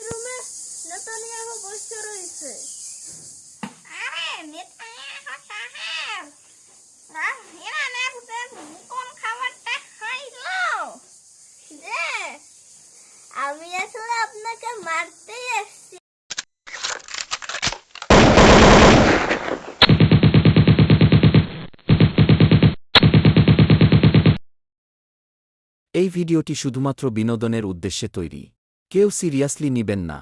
রুমে নেতানিয়াহু বসে রয়েছে। আরে নেতানিয়াহু সাহেব, ইরানের কোন খাবারটা খাইলো? যে আমি আসলে আপনাকে মারতেই এসেছি। এই ভিডিওটি শুধুমাত্র বিনোদনের উদ্দেশ্যে তৈরি। কেউ সিরিয়াসলি নিবেন না।